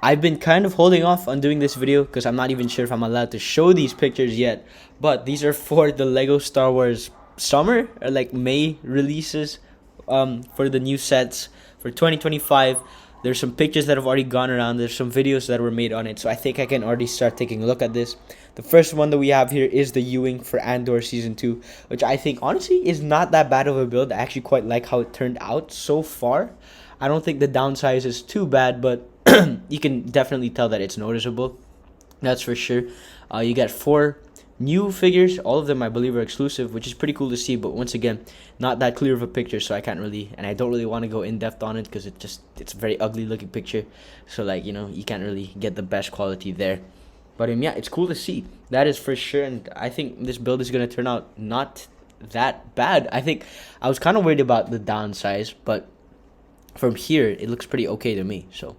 I've been kind of holding off on doing this video because I'm not even sure if I'm allowed to show these pictures yet. But these are for the Lego Star Wars summer or like May releases for the new sets for 2025. There's some pictures that have already gone around. There's some videos that were made on it, so I think I can already start taking a look at this. The first one that we have here is the U-Wing for Andor Season 2, which I think honestly is not that bad of a build. I actually quite like how it turned out so far. I don't think the downsize is too bad, but you can definitely tell that it's noticeable. That's for sure. You get 4 new figures. All of them I believe are exclusive, which is pretty cool to see, but once again, not that clear of a picture, so I can't really, and I don't really want to go in depth on it because it's a very ugly looking picture, so like, you know, you can't really get the best quality there. But yeah, it's cool to see, that is for sure. And I think this build is going to turn out not that bad. I think I was kind of worried about the downsize, but from here it looks pretty okay to me. So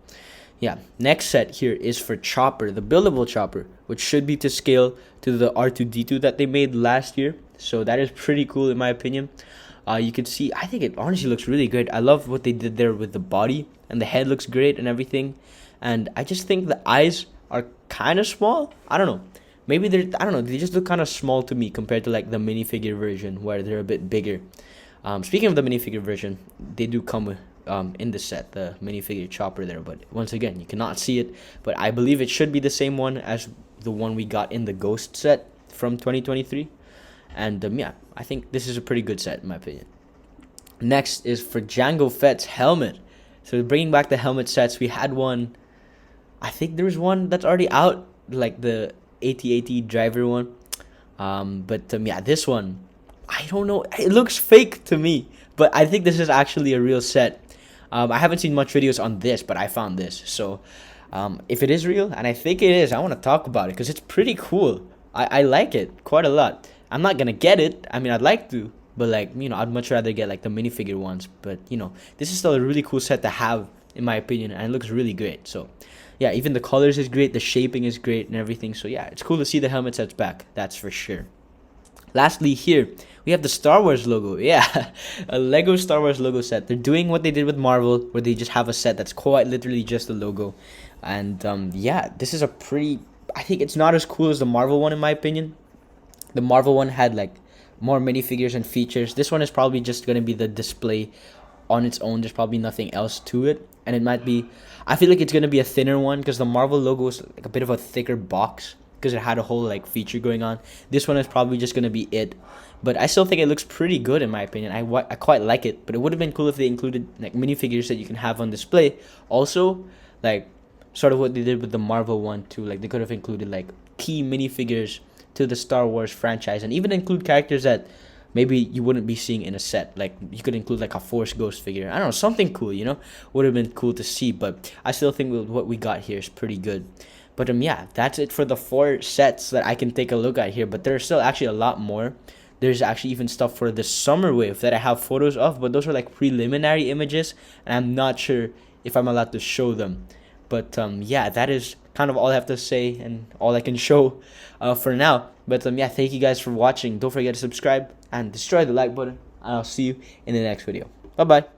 yeah, next set here is for Chopper, the buildable Chopper, which should be to scale to the R2-D2 that they made last year. So that is pretty cool in my opinion. You can see, I think it honestly looks really good. I love what they did there with the body, and the head looks great and everything. And I just think the eyes are kind of small. I don't know. Maybe I don't know. They just look kind of small to me compared to like the minifigure version where they're a bit bigger. Speaking of the minifigure version, they do come with in the set, the minifigure Chopper there, but once again you cannot see it, but I believe it should be the same one as the one we got in the Ghost set from 2023. And yeah, I think this is a pretty good set in my opinion. Next is for Jango Fett's helmet. So bringing back the helmet sets, we had one, I think there was one that's already out, like the AT-AT driver one, but yeah, this one, I don't know, it looks fake to me, but I think this is actually a real set. I haven't seen much videos on this, but I found this. So if it is real, and I think it is, I want to talk about it because it's pretty cool. I like it quite a lot. I'm not going to get it. I mean, I'd like to, but like, you know, I'd much rather get like the minifigure ones. But, you know, this is still a really cool set to have, in my opinion, and it looks really great. So yeah, even the colors is great, the shaping is great and everything. So yeah, it's cool to see the helmet sets back. That's for sure. Lastly here, we have the Star Wars logo. Yeah, a Lego Star Wars logo set. They're doing what they did with Marvel, where they just have a set that's quite literally just a logo. And yeah, this is a pretty, I think it's not as cool as the Marvel one in my opinion. The Marvel one had like more minifigures and features. This one is probably just going to be the display on its own. There's probably nothing else to it. And it might be, I feel like it's going to be a thinner one because the Marvel logo is like a bit of a thicker box, because it had a whole like feature going on. This one is probably just gonna be it, but I still think it looks pretty good in my opinion. I quite like it, but it would have been cool if they included like minifigures that you can have on display. Also, like sort of what they did with the Marvel one too. Like they could have included like key minifigures to the Star Wars franchise, and even include characters that maybe you wouldn't be seeing in a set. Like you could include like a Force Ghost figure. I don't know, something cool. You know, would have been cool to see. But I still think what we got here is pretty good. But yeah, that's it for the 4 sets that I can take a look at here. But there's still actually a lot more. There's actually even stuff for the summer wave that I have photos of, but those are like preliminary images, and I'm not sure if I'm allowed to show them. But yeah, that is kind of all I have to say and all I can show for now. But yeah, thank you guys for watching. Don't forget to subscribe and destroy the like button, and I'll see you in the next video. Bye bye.